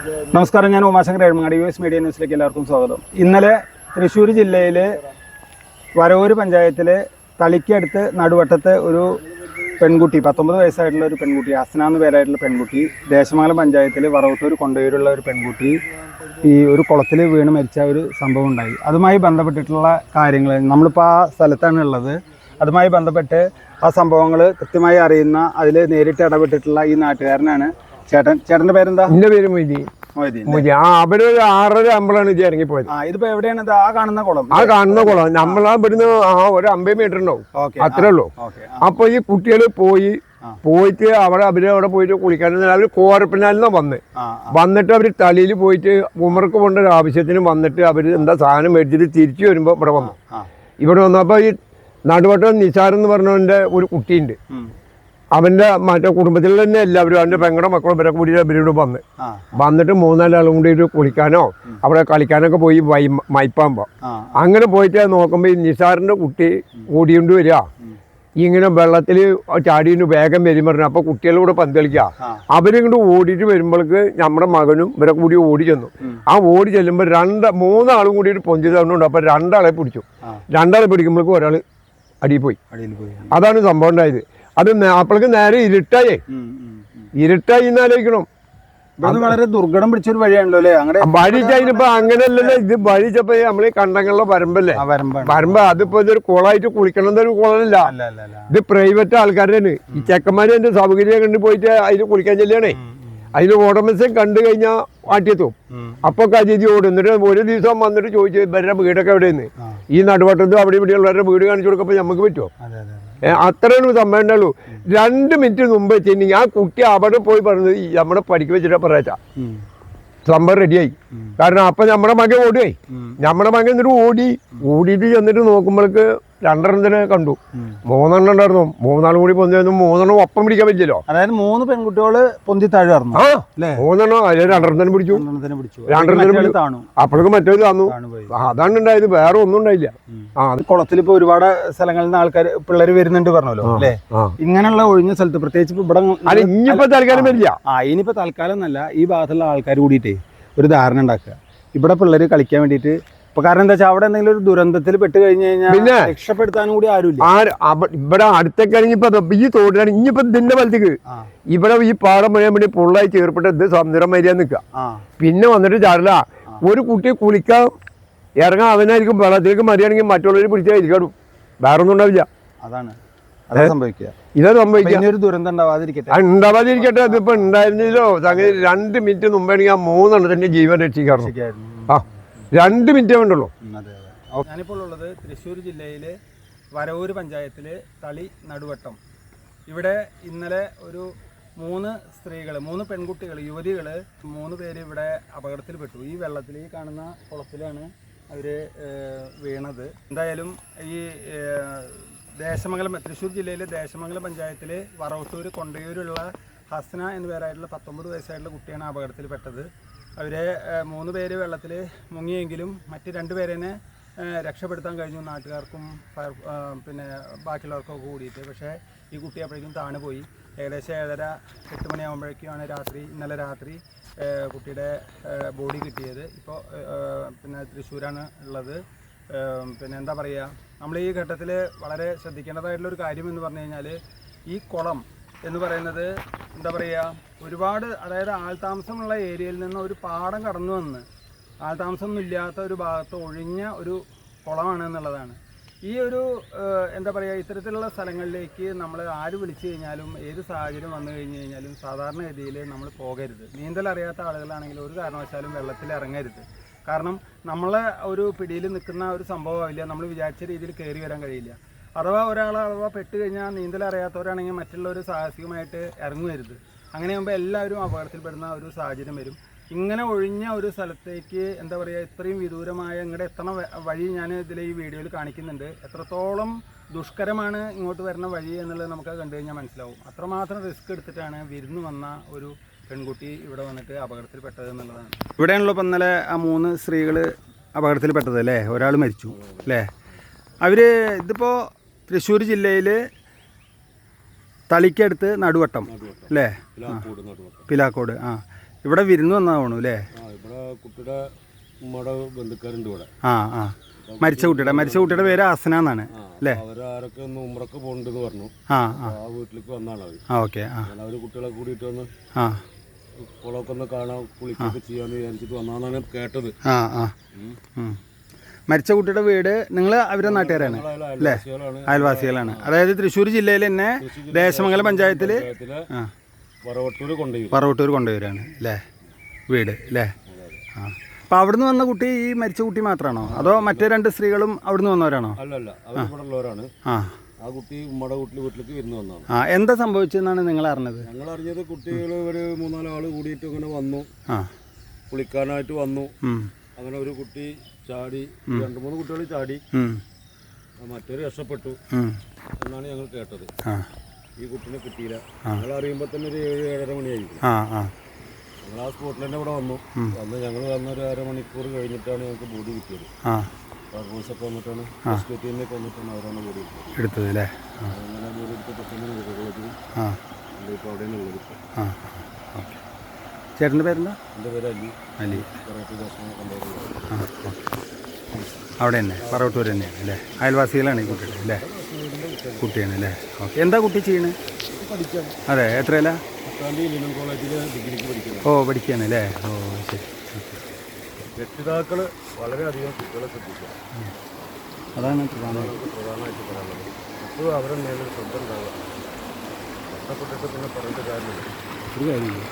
നമസ്കാരം, ഞാൻ Umashankar എഴുമങ്ങാടി US media ന്യൂസിലേക്ക് എല്ലാവർക്കും സ്വാഗതം. ഇന്നലെ തൃശ്ശൂർ ജില്ലയിലെ വരവൂർ പഞ്ചായത്തിലെ തളിക്കടുത്ത് നടുവട്ടത്ത് ഒരു പെൺകുട്ടി 19 വയസ്സായിട്ടുള്ള ഒരു പെൺകുട്ടി, ഹസ്ന എന്ന് പേരായിട്ടുള്ള പെൺകുട്ടി, ദേശമംഗലം പഞ്ചായത്തിൽ വറവത്തൂർ കൊണ്ടൂരുള്ള ഒരു പെൺകുട്ടി ഈ ഒരു കുളത്തിൽ വീണ് മരിച്ച ഒരു സംഭവം ഉണ്ടായി. അതുമായി ബന്ധപ്പെട്ടിട്ടുള്ള കാര്യങ്ങൾ നമ്മളിപ്പോൾ ആ സ്ഥലത്താണ് ഉള്ളത്. അതുമായി ബന്ധപ്പെട്ട് ആ സംഭവങ്ങൾ കൃത്യമായി അറിയുന്ന, അതിൽ നേരിട്ട് ഇടപെട്ടിട്ടുള്ള ഈ നാട്ടുകാരനാണ് ചേട്ടൻ്റെ പേരെന്താ? എൻ്റെ പേര് മൊയ്തീൻ. അവര് 6:30 ആകുമ്പോഴാണ് ഇത് ഇറങ്ങിപ്പോയത്. ഇതിപ്പോ എവിടെയാണ്? ആ കാണുന്ന കുളം. ആ കാണുന്ന കുളം നമ്മളാ ഇവിടുന്ന് ഒരു 50 മീറ്റർ ഉണ്ടാവും, അത്രേ ഉള്ളൂ. അപ്പൊ ഈ കുട്ടികൾ പോയിട്ട് അവരവിടെ പോയിട്ട് കുളിക്കാൻ അവര് കോരപ്പിനാലിന്നാ വന്നിട്ട് അവര് തലയിൽ പോയിട്ട് ഉമർക്ക് കൊണ്ട ഒരു ആവശ്യത്തിന് വന്നിട്ട് അവര് എന്താ സാധനം മേടിച്ചിട്ട് തിരിച്ചു വരുമ്പോ ഇവിടെ വന്നപ്പോ ഈ നടുവട്ടം നിസാർ എന്ന് പറഞ്ഞവന്റെ ഒരു കുട്ടിയുണ്ട്. അവന്റെ മറ്റേ കുടുംബത്തിൽ തന്നെ എല്ലാവരും അവന്റെ പെങ്ങളുടെ മക്കളും ഇവരെ കൂടി ഇവരോട് വന്നിട്ട് 3-4 ആളും കൂടി കുളിക്കാനോ അവിടെ കളിക്കാനൊക്കെ പോയി മൈപ്പാകുമ്പോ അങ്ങനെ പോയിട്ട് നോക്കുമ്പോ ഈ നിസാറിന്റെ കുട്ടി ഓടിക്കൊണ്ട് വരിക. ഇങ്ങനെ വെള്ളത്തിൽ ചാടിയിട്ട് വേഗം വരും പറഞ്ഞു. അപ്പൊ കുട്ടികളൂടെ പന്ത് കളിക്കുക. അവരിങ്ങോട്ട് ഓടിയിട്ട് വരുമ്പോഴേക്ക് നമ്മുടെ മകനും ഇവരെ കൂടി ഓടി ചെന്നു. ആ ഓടി ചെല്ലുമ്പോ 3 ആളും കൂടി പൊഞ്ചി തന്നുണ്ട്. അപ്പൊ 2 ആളെ പിടിച്ചു. 2 ആളെ പിടിക്കുമ്പോഴേക്കും ഒരാള് അടിയിൽ പോയി. അതാണ് സംഭവം ഉണ്ടായത്. അത് അപ്പോഴേക്ക് നേരെ ഇരുട്ടായി എന്നാലോചിക്കണം. വളരെ ദുർഘടം പിടിച്ചൊരു വഴിയാണല്ലോ അല്ലേ? വഴി കഴിഞ്ഞപ്പോ അങ്ങനെയല്ലല്ലോ. ഇത് വഴിച്ചപ്പോ നമ്മള് കണ്ടങ്ങളിലെ വരമ്പല്ലേ, വരമ്പ്. അതിപ്പോ ഇതൊരു കുളമായിട്ട് കുളിക്കണമെന്നൊരു കുളമല്ല, ഇത് പ്രൈവറ്റ് ആൾക്കാരാണ്. ഈ ചെക്കന്മാര് എന്റെ സൗകര്യം കണ്ടു പോയിട്ട് അതിന് കുളിക്കാൻ ചെല്ലുകയാണേ. അതിന് ഓടമത്സ്യം കണ്ടു കഴിഞ്ഞാൽ ആട്ടിയെത്തും. അപ്പൊ കജി ഓടും. എന്നിട്ട് ഒരു ദിവസം വന്നിട്ട് ചോദിച്ചു ഇവരുടെ വീടൊക്കെ എവിടെയെന്ന്. ഈ നടുവട്ടത്തും അവിടെ ഇവിടെയുള്ളവരുടെ വീട് കാണിച്ചു കൊടുക്കപ്പോ നമുക്ക് പറ്റുമോ? അത്രയും സംഭവം ഉണ്ടല്ലോ. 2 മിനിറ്റ് മുമ്പ് വെച്ചിട്ടുണ്ടെങ്കിൽ ആ കുട്ടി അവിടെ പോയി പറഞ്ഞത് നമ്മുടെ പഠിക്ക് വെച്ചിട്ടാ പറയാ സംഭവം റെഡിയായി. കാരണം അപ്പൊ നമ്മുടെ മകൻ ഓടുകയായി. നമ്മുടെ മകൻ എന്നിട്ട് ഓടിയിട്ട് ചെന്നിട്ട് നോക്കുമ്പോഴേക്ക് 2 കണ്ടു. 3 ഉണ്ടായിരുന്നു. 3 കൂടി പൊന്തി 3 ഒപ്പം പിടിക്കാൻ പറ്റില്ലല്ലോ. അതായത് 3 പെൺകുട്ടികള് പൊന്തി താഴ്ന്നു. 3 അതിൽ 2 പിടിച്ചു. 2 അപ്പോഴേക്കും മറ്റേത് തന്നു. അതാണ് ഉണ്ടായത്, വേറെ ഒന്നും ഉണ്ടായില്ല. കുളത്തിൽ ഇപ്പൊ ഒരുപാട് സ്ഥലങ്ങളിൽ നിന്ന് ആൾക്കാർ പിള്ളേർ വരുന്നുണ്ട് പറഞ്ഞല്ലോ അല്ലേ? ഇങ്ങനെയുള്ള ഒഴിഞ്ഞ സ്ഥലത്ത് പ്രത്യേകിച്ച് ഇവിടെ ഇനിയിപ്പോ തൽക്കാലം വരില്ല. ഇനിയിപ്പോ തൽക്കാലം എന്നല്ല, ഈ ഭാഗത്തുള്ള ആൾക്കാർ കൂടിയിട്ടേ ഒരു ധാരണ ഉണ്ടാക്കുക ഇവിടെ പിള്ളേർ കളിക്കാൻ വേണ്ടിയിട്ട്. ഇപ്പൊ കാരണം എന്താ വെച്ചാൽ അവിടെ എന്തെങ്കിലും ഒരു ദുരന്തത്തിൽ പെട്ട് കഴിഞ്ഞു കഴിഞ്ഞാൽ പിന്നെ രക്ഷപ്പെടുത്താനും കൂടി ആരുമില്ല. ഇവിടെ അടുത്തൊക്കെ ഇനിയിപ്പോ ഈ തോടിലാണ് ഇനിയിപ്പോ ഇതിന്റെ വലത്തേക്ക് ഇവിടെ ഈ പാടം മുഴുവൻ വേണ്ടി പുള്ളായി ചേർപ്പിട്ട് ഇത് സമുദ്രം വരിക നിൽക്കുക. പിന്നെ വന്നിട്ട് ചാടില്ല. ഒരു കുട്ടി കുളിക്കാൻ ഇറങ്ങാൻ അവനായിരിക്കും വെള്ളത്തിലേക്ക് മറിയാണെങ്കിൽ മറ്റുള്ളവർ പിടിച്ചായിരിക്കും. വേറെ ഒന്നും ഉണ്ടാവില്ല. അതാണ് സംഭവിക്കുക. ഇതാ സംഭവിക്കുക. ഒരു ദുരന്തം ഉണ്ടാവാതിരിക്കട്ടെ. അതിപ്പോ ഉണ്ടായിരുന്നല്ലോ. സംഗതി 2 മിനിറ്റ് മുമ്പാണെങ്കിൽ ആ 3 എണ്ണത്തിന്റെ ജീവൻ രക്ഷിക്കാറുണ്ട്. 2 മിനിറ്റേ വേണ്ടുള്ളൂ. ഞാനിപ്പോൾ ഉള്ളത് തൃശ്ശൂർ ജില്ലയിലെ വരവൂർ പഞ്ചായത്തിലെ തളി നടുവട്ടം. ഇവിടെ ഇന്നലെ ഒരു 3 പെൺകുട്ടികൾ, യുവതികൾ 3 പേര് ഇവിടെ അപകടത്തിൽപ്പെട്ടു. ഈ വെള്ളത്തിൽ, ഈ കാണുന്ന കുളത്തിലാണ് അവർ വീണത്. എന്തായാലും ഈ തൃശ്ശൂർ ജില്ലയിലെ ദേശമംഗലം പഞ്ചായത്തിലെ വറവത്തൂർ കൊണ്ടയൂരുള്ള ഹസ്ന എന്ന പേരായിട്ടുള്ള 19 വയസ്സായിട്ടുള്ള കുട്ടിയാണ് അപകടത്തിൽപ്പെട്ടത്. അവരെ 3 പേര് വെള്ളത്തിൽ മുങ്ങിയെങ്കിലും മറ്റ് 2 പേരെ രക്ഷപ്പെടുത്താൻ കഴിഞ്ഞു, നാട്ടുകാർക്കും പിന്നെ ബാക്കിയുള്ളവർക്കൊക്കെ കൂടിയിട്ട്. പക്ഷേ ഈ കുട്ടി അപ്പോഴേക്കും താണു പോയി. ഏകദേശം 7:30-8 മണിയാകുമ്പോഴേക്കുമാണ് ഇന്നലെ രാത്രി കുട്ടിയുടെ ബോഡി കിട്ടിയത്. ഇപ്പോൾ പിന്നെ തൃശ്ശൂരാണ് ഉള്ളത്. പിന്നെ എന്താ പറയുക, നമ്മൾ ഈ ഘട്ടത്തിൽ വളരെ ശ്രദ്ധിക്കേണ്ടതായിട്ടുള്ളൊരു കാര്യം എന്ന് പറഞ്ഞു കഴിഞ്ഞാൽ, ഈ കുളം എന്ന് പറയുന്നത് എന്താ പറയുക, ഒരുപാട്, അതായത് ആൾതാമസമുള്ള ഏരിയയിൽ നിന്ന് ഒരു പാടം കടന്നു വന്ന് ആൾതാമസമൊന്നും ഇല്ലാത്ത ഒരു ഭാഗത്ത് ഒഴിഞ്ഞ ഒരു കുളമാണ് എന്നുള്ളതാണ്. ഈ ഒരു എന്താ പറയുക, ഇത്തരത്തിലുള്ള സ്ഥലങ്ങളിലേക്ക് നമ്മൾ ആര് വിളിച്ചു കഴിഞ്ഞാലും ഏത് സാഹചര്യം വന്നു കഴിഞ്ഞ് കഴിഞ്ഞാലും സാധാരണഗതിയിൽ നമ്മൾ പോകരുത്. നീന്തൽ അറിയാത്ത ആളുകളാണെങ്കിൽ ഒരു കാരണവശാലും വെള്ളത്തിൽ ഇറങ്ങരുത്. കാരണം നമ്മളെ ഒരു പിടിയിൽ നിൽക്കുന്ന ഒരു സംഭവമില്ല, നമ്മൾ വിചാരിച്ച രീതിയിൽ കയറി വരാൻ കഴിയില്ല. അഥവാ പെട്ട് കഴിഞ്ഞാൽ നീന്തൽ അറിയാത്തവരാണെങ്കിൽ മറ്റുള്ളവർ സാഹസികമായിട്ട് ഇറങ്ങരുത്. അങ്ങനെയാകുമ്പോൾ എല്ലാവരും അപകടത്തിൽപ്പെടുന്ന ഒരു സാഹചര്യം വരും. ഇങ്ങനെ ഒഴിഞ്ഞ ഒരു സ്ഥലത്തേക്ക് എന്താ പറയുക, ഇത്രയും വിദൂരമായ ഇങ്ങോട്ട് എത്തണ വഴി ഞാൻ ഇതിൽ ഈ വീഡിയോയിൽ കാണിക്കുന്നുണ്ട്. എത്രത്തോളം ദുഷ്കരമാണ് ഇങ്ങോട്ട് വരുന്ന വഴി എന്നുള്ളത് നമുക്ക് കണ്ടു കഴിഞ്ഞാൽ മനസ്സിലാവും. അത്രമാത്രം റിസ്ക് എടുത്തിട്ടാണ് വിരുന്ന് വന്ന ഒരു പെൺകുട്ടി ഇവിടെ വന്നിട്ട് അപകടത്തിൽപ്പെട്ടത് എന്നുള്ളതാണ്. ഇവിടെയാണല്ലോ ഇപ്പം ഇന്നലെ ആ 3 സ്ത്രീകൾ അപകടത്തിൽപ്പെട്ടത് അല്ലേ? ഒരാൾ മരിച്ചു അല്ലേ? ഇതിപ്പോൾ തൃശ്ശൂർ ജില്ലയിൽ തളിക്കടുത്ത് നടുവട്ടം അല്ലേ? പിലാക്കോട്. ഇവിടെ വിരുന്ന് വന്നതാണു അല്ലേ? ഇവിടെ കുട്ടിയുടെ ഉമ്മയുടെ ബന്ധുക്കാരുണ്ട് ഇവിടെ. ആ ആ മരിച്ച കുട്ടിയുടെ പേര് ഹസന എന്നാണ് അല്ലേ? അവരാരൊക്കെ ഒന്ന് ഉമ്രക്ക് പോകണ്ടെന്ന് പറഞ്ഞു. ആ ആ വീട്ടിലേക്ക് വന്നാണ് അവർ. ഓക്കെ. അവർ കുട്ടികളെ കൂടിയിട്ട് വന്ന് ആ കുളമൊക്കെ ഒന്ന് കാണാൻ കുളിക്കൊക്കെ ചെയ്യാന്ന് വിചാരിച്ചിട്ട് വന്നാന്നാണ് കേട്ടത്. ആ ആ മരിച്ച കുട്ടിയുടെ വീട് നിങ്ങൾ അവരുടെ നാട്ടുകാരാണ് അല്ലേ? അയൽവാസികളാണ്. അതായത് തൃശ്ശൂർ ജില്ലയിൽ തന്നെ ദേശമംഗലം പഞ്ചായത്തിൽ പറവട്ടൂർ കൊണ്ടുവരാണ് അല്ലേ വീട് അല്ലേ? ആ അപ്പം അവിടുന്ന് വന്ന കുട്ടി ഈ മരിച്ച കുട്ടി മാത്രമാണോ അതോ മറ്റേ 2 സ്ത്രീകളും അവിടുന്ന് വന്നവരാണോ? അല്ലല്ല, അവർ ഇവിടെ ഉള്ളവരാണ്. ആ കുട്ടി ഉമ്മയുടെ വീട്ടിലേക്ക് വരുന്ന വന്നതാണ്. ആ എന്താ സംഭവിച്ചതെന്നാണ് നിങ്ങൾ അറിഞ്ഞത്? ഞങ്ങൾ അറിഞ്ഞത് കുട്ടികൾ ഒരു 3-4 ആൾ കൂടിയിട്ട് ഇങ്ങനെ വന്നു, കുളിക്കാനായിട്ട് വന്നു. അങ്ങനെ ഒരു കുട്ടി ചാടി, 2-3 കുട്ടികൾ ചാടി, മറ്റൊരു രക്ഷപ്പെട്ടു എന്നാണ് ഞങ്ങൾ കേട്ടത്. ഈ കുട്ടീനെ കിട്ടിയില്ല. ഞങ്ങൾ അറിയുമ്പോൾ തന്നെ ഒരു 7-7:30 മണിയായിരിക്കും. ഞങ്ങൾ ആ സ്പോട്ടിൽ തന്നെ ഇവിടെ വന്നു. ഞങ്ങൾ വന്നൊരു 1/2 മണിക്കൂർ കഴിഞ്ഞിട്ടാണ് ഞങ്ങൾക്ക് ബോഡി കിട്ടിയത്. ഫയർഫോഴ്സൊക്കെ വന്നിട്ടാണ് ഹോസ്പിറ്റലിലേക്ക് വന്നിട്ടാണ് അവരാണ് ബോഡി എടുത്തത് അല്ലേ? അങ്ങനെ ബോഡി എടുത്ത് പെട്ടെന്ന് ഇപ്പോൾ അവിടെയാണ് ഉള്ളത്. ചേട്ടൻ്റെ പേരെന്താ? എൻ്റെ പേര് അലി. കൊണ്ടുവരുന്നത് അവിടെ തന്നെ പറവട്ടൂർ തന്നെയാണ് അല്ലേ? അയൽവാസികളാണ് ഈ കുട്ടികൾ അല്ലേ? കുട്ടിയാണ് അല്ലേ? ഓക്കെ. എന്താ കുട്ടി ചെയ്യണത്? പഠിക്കാണ്. അതെ, എത്രയല്ല? കോളേജിൽ ഡിഗ്രിക്ക് പഠിക്കുന്നത്. ഓ പഠിക്കുകയാണ് അല്ലേ? ഓ ശരി. രക്ഷിതാക്കൾ വളരെയധികം കുട്ടികളെ ശ്രദ്ധിക്കുക. അതാണ് പ്രധാനമായിട്ട് പറയാനുള്ളത്. എപ്പോഴും അവരെ മേലൊരു ശ്രദ്ധ ഉണ്ടാവുക. കഷ്ടപ്പെട്ടിട്ട് പിന്നെ പറഞ്ഞിട്ട് കാര്യമില്ല. ഒരു കാര്യമില്ല.